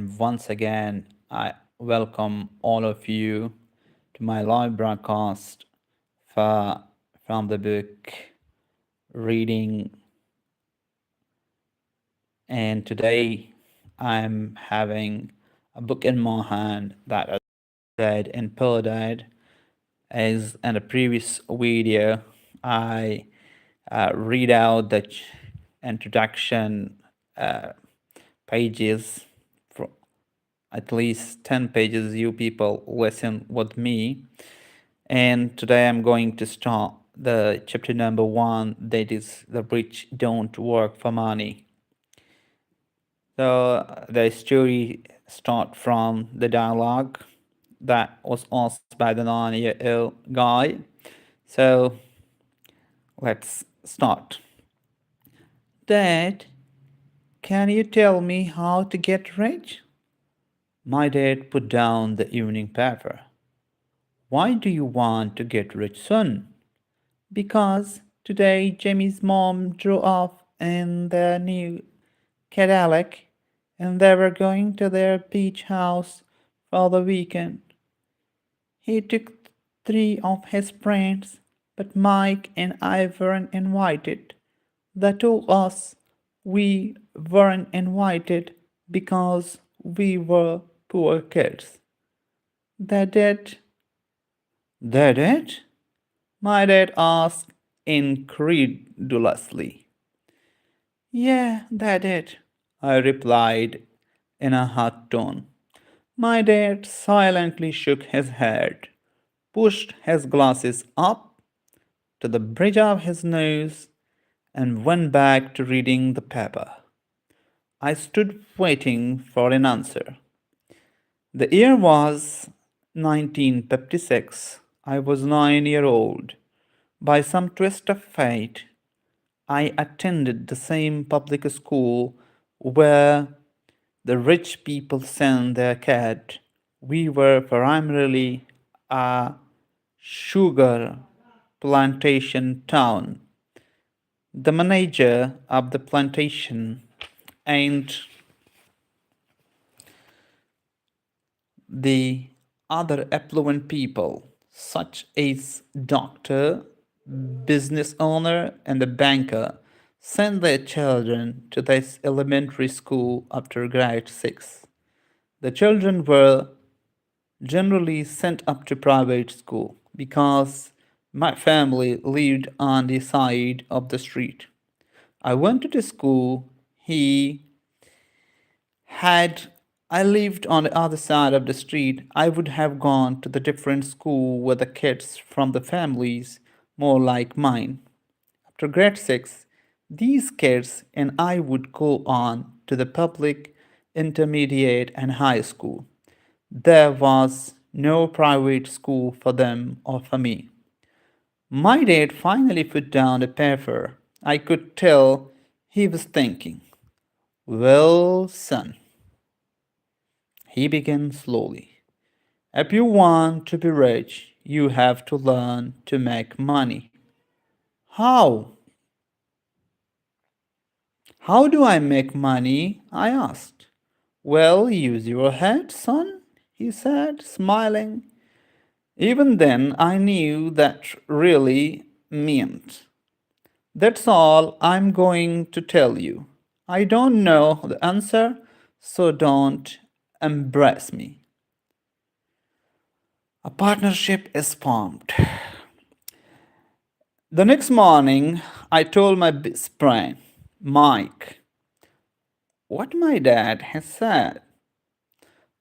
and once again, I welcome all of you to my live broadcast for, from the book Reading. And today, I'm having a book in my hand that I read and pulled out. As in the previous video, I read out the introduction pages for at least 10 pages. You people listen with me, and today I'm going to start the chapter number 1, that is the rich don't work for money. So the story start from the dialogue that was asked by the 9-year-old guy. So let's start. Dad, can you tell me how to get rich? My dad put down the evening paper. Why do you want to get rich, son? Because today Jimmy's mom drove off in their new Cadillac and they were going to their beach house for the weekend. He took 3 of his friends, but Mike and I weren't invited. They told us we weren't invited because we were poor kids. They did. They did? My dad asked incredulously. Yeah, they did, I replied in a hard tone. My dad silently shook his head, pushed his glasses up to the bridge of his nose, and went back to reading the paper. I stood waiting for an answer. The year was 1956. I was 9 years old. By some twist of fate, I attended the same public school where the rich people sent their kids. We were primarily a sugar plantation town. The manager of the plantation and the other affluent people, such as doctor, business owner, and the banker, send their children to this elementary school after grade 6. The children were generally sent up to private school because my family lived on the side of the street. I went to the school he had I lived on the other side of the street, I would have gone to the different school with the kids from the families more like mine. After grade 6, these kids and I would go on to the public, intermediate, and high school. There was no private school for them or for me. My dad finally put down the paper. I could tell he was thinking. Well, son, he began slowly. If you want to be rich, you have to learn to make money. How? How do I make money? I asked. Well, use your head, son, he said, smiling. Even then, I knew that really meant. That's all I'm going to tell you. I don't know the answer, so don't embarrass me. A partnership is formed. The next morning, I told my best friend, Mike, what my dad has said.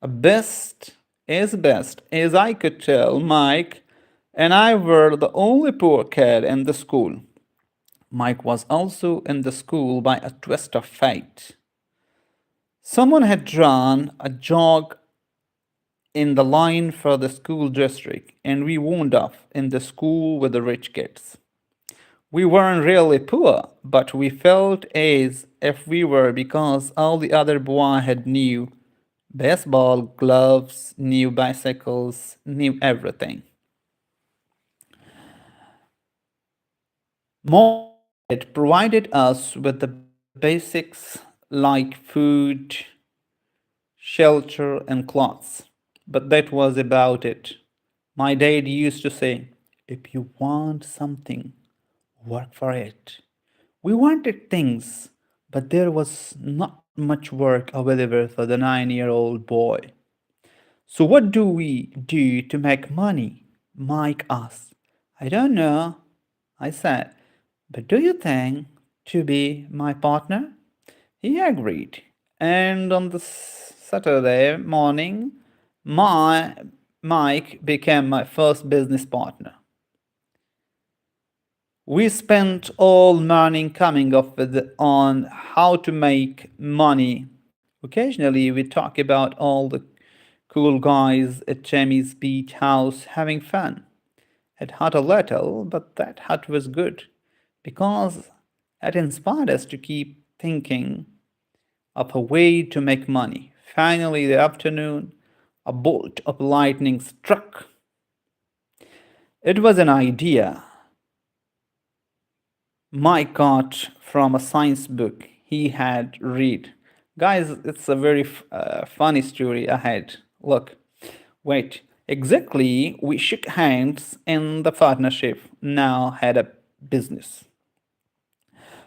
Best, as I could tell, Mike and I were the only poor kid in the school. Mike was also in the school by a twist of fate. Someone had drawn a jog in the line for the school district, and we wound up in the school with the rich kids. We weren't really poor, but we felt as if we were because all the other boys had new baseball gloves, new bicycles, new everything. Mom had provided us with the basics like food, shelter, and clothes. But that was about it. My dad used to say, if you want something, work for it. We wanted things, but there was not much work available for the 9-year-old boy. So, what do we do to make money? Mike asked. I don't know, I said. But do you think to be my partner? He agreed. And on the Saturday morning, my Mike became my first business partner. We spent all morning coming up with on how to make money. Occasionally, we talk about all the cool guys at Jamie's beach house having fun. It hurt a little, but that hurt was good because it inspired us to keep thinking of a way to make money. Finally, the afternoon, a bolt of lightning struck. It was an idea Mike got from a science book he had read. Guys, it's a very funny story ahead. Look, wait, exactly, we shook hands and the partnership now had a business.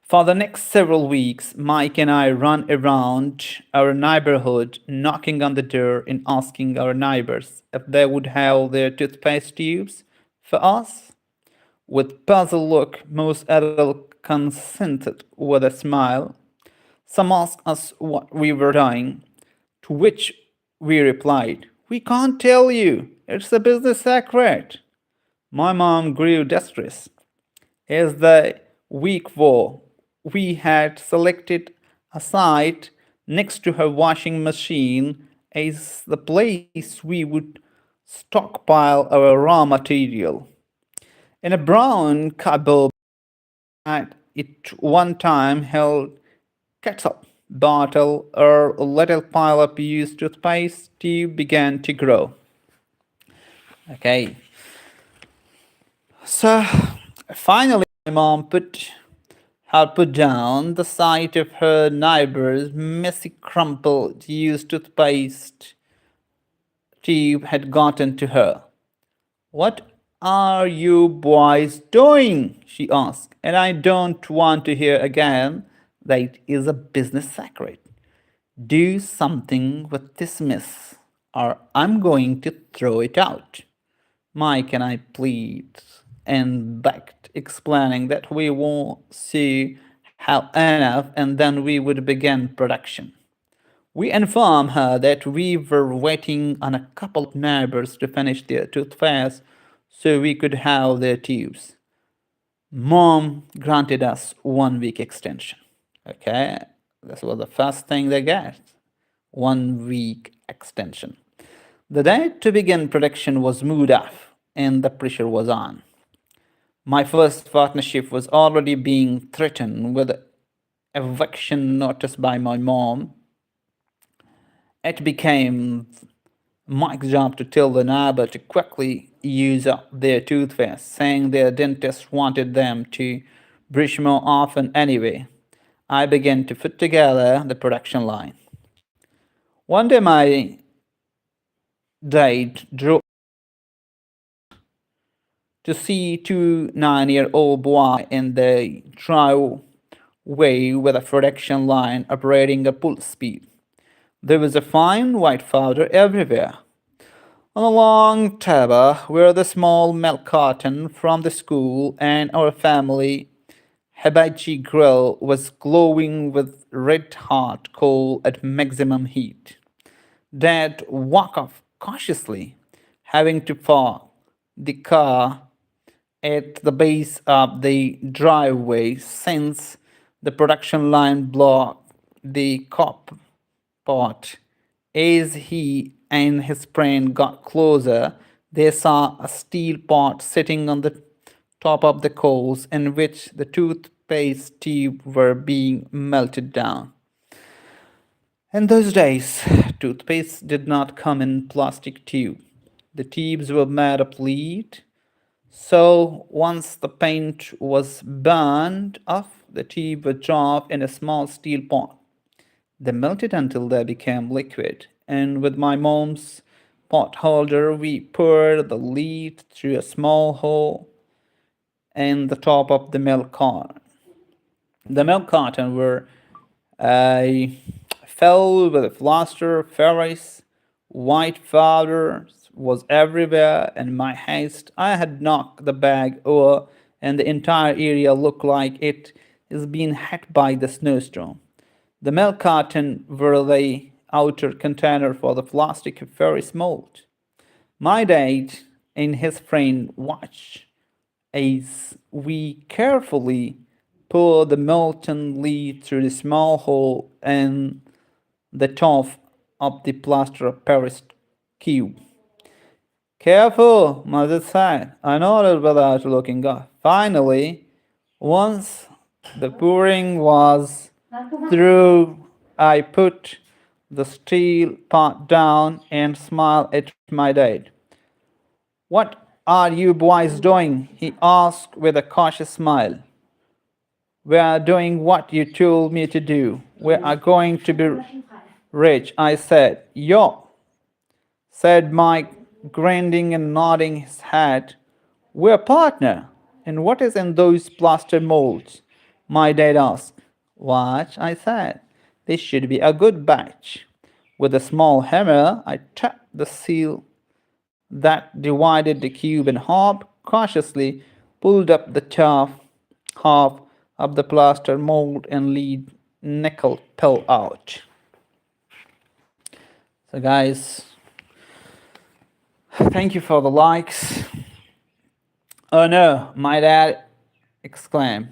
For the next several weeks, Mike and I ran around our neighborhood, knocking on the door and asking our neighbors if they would have their toothpaste tubes for us. With puzzled look, most adults consented with a smile. Some asked us what we were doing, to which we replied, we can't tell you, it's a business secret. My mom grew distressed. As the week wore, we had selected a site next to her washing machine as the place we would stockpile our raw material. In a brown cardboard that it one time held ketchup bottle or a little pile of used toothpaste tube began to grow. Okay, so finally my mom put down the sight of her neighbor's messy crumpled used toothpaste tube had gotten to her. What are you boys doing? She asked. And I don't want to hear again that it is a business secret. Do something with this mess, or I'm going to throw it out. Mike and I plead and begged, explaining that we won't see how enough and then we would begin production. We informed her that we were waiting on a couple of neighbors to finish their toothpaste so we could have their tubes. Mom granted us 1 week extension. Okay, this was the first thing they got. 1 week extension. The date to begin production was moved off and the pressure was on. My first partnership was already being threatened with eviction notice by my mom. It became Mike's job to tell the neighbor to quickly use up their toothpaste, saying their dentist wanted them to brush more often anyway. I began to put together the production line. One day my dad drove to see two 9-year-old boys in the driveway with a production line operating at full speed. There was a fine white powder everywhere. On a long table were the small milk carton from the school, and our family hibachi grill was glowing with red hot coal at maximum heat. Dad walked off cautiously, having to park the car at the base of the driveway since the production line blocked the cop pot. As he and his friend got closer, they saw a steel pot sitting on the top of the coals in which the toothpaste tubes were being melted down. In those days, toothpaste did not come in plastic tube. The tubes were made of lead, so once the paint was burned off, the tube would drop in a small steel pot. They melted until they became liquid, and with my mom's pot holder, we poured the lead through a small hole in the top of the milk carton. The milk carton were uh, filled with plaster, fairies, white powder was everywhere. In my haste, I had knocked the bag over, and the entire area looked like it is being hit by the snowstorm. The milk carton were the outer container for the plastic fairy mold. My dad and his friend watched as we carefully pour the molten lead through the small hole in the top of the plaster of Paris cube. Careful, Mother said. I nodded without looking up. Finally, once the pouring was through, I put the steel pot down and smiled at my dad. What are you boys doing? He asked with a cautious smile. We are doing what you told me to do. We are going to be rich, I said. Yo, said Mike, grinning and nodding his head. We're partner. And what is in those plaster molds? My dad asked. Watch, I said. This should be a good batch. With a small hammer, I tapped the seal that divided the cube in half, cautiously pulled up the top half of the plaster mold and lead nickel pill out. So, guys, thank you for the likes. Oh no, my dad exclaimed.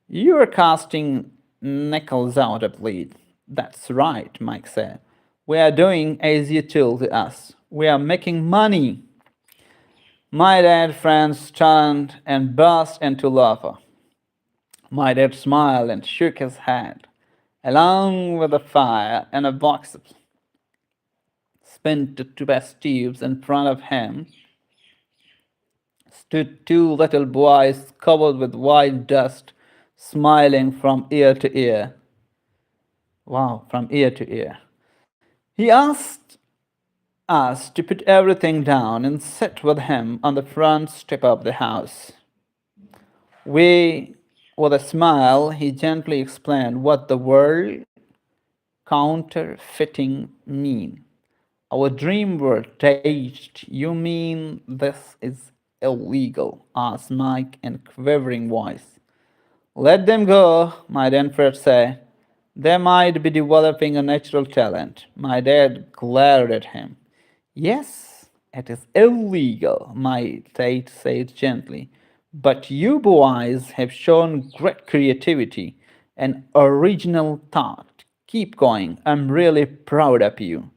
You are casting nickels out of lead. That's right, Mike said. We are doing as you told us. We are making money. My dad friends turned and burst into laughter. My dad smiled and shook his head. Along with the fire and a box of spent test tubes in front of him stood two little boys covered with white dust, smiling from ear to ear. Wow, from ear to ear. He asked us to put everything down and sit with him on the front step of the house. We, with a smile, he gently explained what the word counterfeiting mean. Our dream were staged. You mean this is illegal? Asked Mike in a quivering voice. Let them go, my dad said. They might be developing a natural talent. My dad glared at him. Yes, it is illegal, my dad said gently. But you boys have shown great creativity and original thought. Keep going. I'm really proud of you.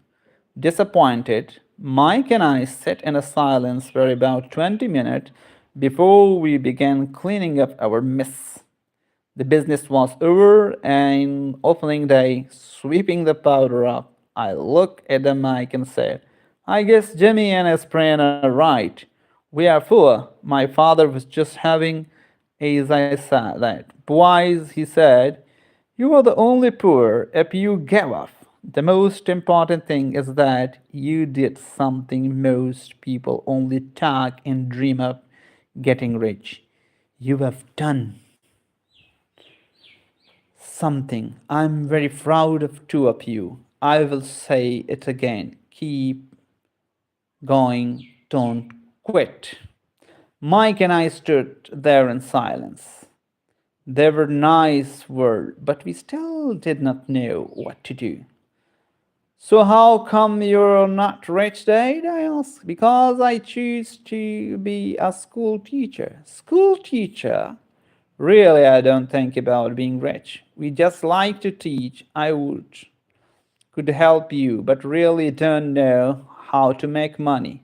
Disappointed, Mike and I sat in a silence for about 20 minutes before we began cleaning up our mess. The business was over, and opening day, sweeping the powder up, I looked at the mic and said, I guess Jimmy and his friend are right. We are poor. My father was just having, as I said that. Boys, he said, you are the only poor if you gave up. The most important thing is that you did something most people only talk and dream of getting rich. You have done something. I'm very proud of two of you. I will say it again. Keep going. Don't quit. Mike and I stood there in silence. They were nice words, but we still did not know what to do. So how come you're not rich, Dad? I asked. Because I choose to be a school teacher. School teacher? Really, I don't think about being rich. We just like to teach. I could help you, but really don't know how to make money.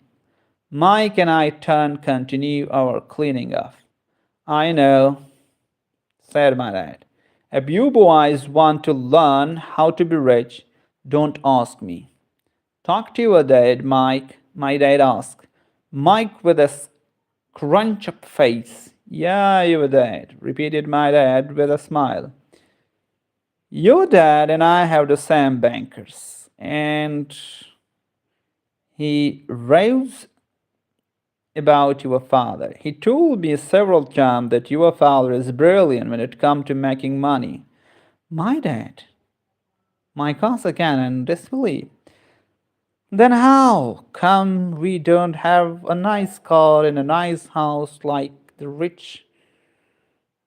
Mike and I continue our cleaning up. I know, said my dad. If you boys want to learn how to be rich, don't ask me. Talk to your dad, Mike, my dad asked. Mike with a crunch up face. Yeah, your dad, repeated my dad with a smile. Your dad and I have the same bankers. And he raves about your father. He told me several times that your father is brilliant when it comes to making money. My dad, my cousin again in disbelief. Then how come we don't have a nice car and a nice house like the rich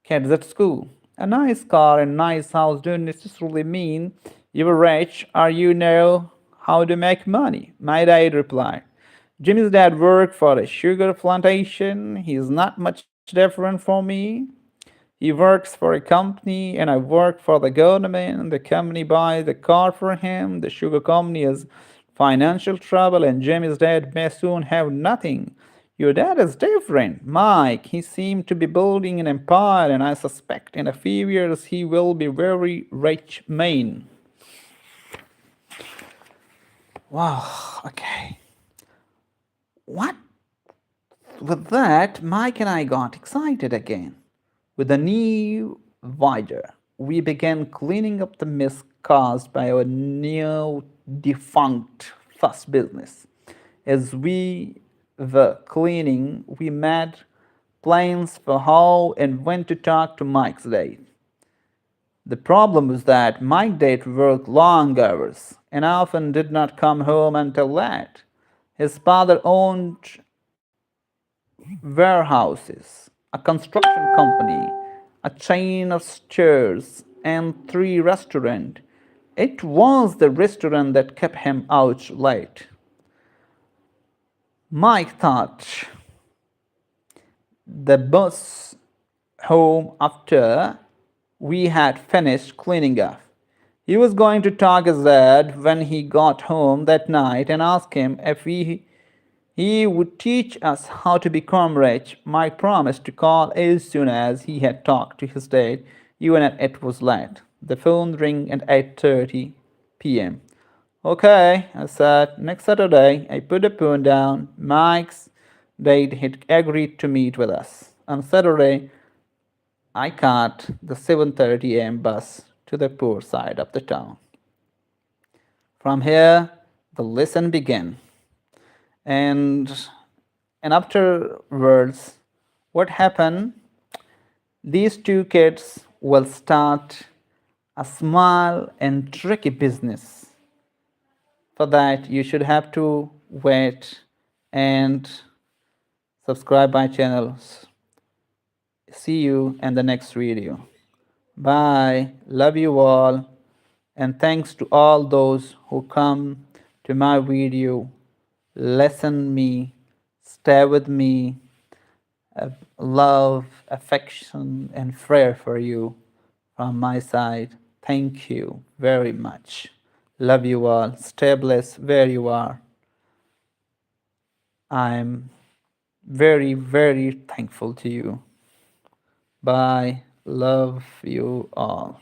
kids at school? A nice car and nice house don't necessarily mean you're rich or you know how to make money. My dad replied. Jimmy's dad worked for a sugar plantation. He's not much different from me. He works for a company and I work for the government. The company buys the car for him. The sugar company has financial trouble and Jimmy's dad may soon have nothing. Your dad is different, Mike. He seemed to be building an empire and I suspect in a few years he will be very rich man. Wow, okay. What? With that, Mike and I got excited again. With a new vigor, we began cleaning up the mess caused by our new defunct first business. As we were cleaning, we made plans for how and when to talk to Mike's dad. The problem was that Mike dad worked long hours and often did not come home until late. His father owned warehouses, a construction company, a chain of stores, and three restaurants. It was the restaurant that kept him out late. Mike thought the bus home after we had finished cleaning up. He was going to talk his dad when he got home that night and ask him if he would teach us how to become rich. Mike promised to call as soon as he had talked to his dad, even if it was late. The phone rang at 8:30 p.m. Okay, I said. Next Saturday, I put the phone down. Mike's dad had agreed to meet with us. On Saturday, I caught the 7:30 a.m. bus to the poor side of the town. From here, the lesson began. And and afterwards, what happened? These two kids will start a small and tricky business. For that, you should have to wait and subscribe my channels. See you in the next video. Bye. Love you all. And thanks to all those who come to my video, listen me, stay with me, love, affection, and prayer for you from my side. Thank you very much. Love you all. Stay blessed where you are. I'm very, very thankful to you. Bye. Love you all.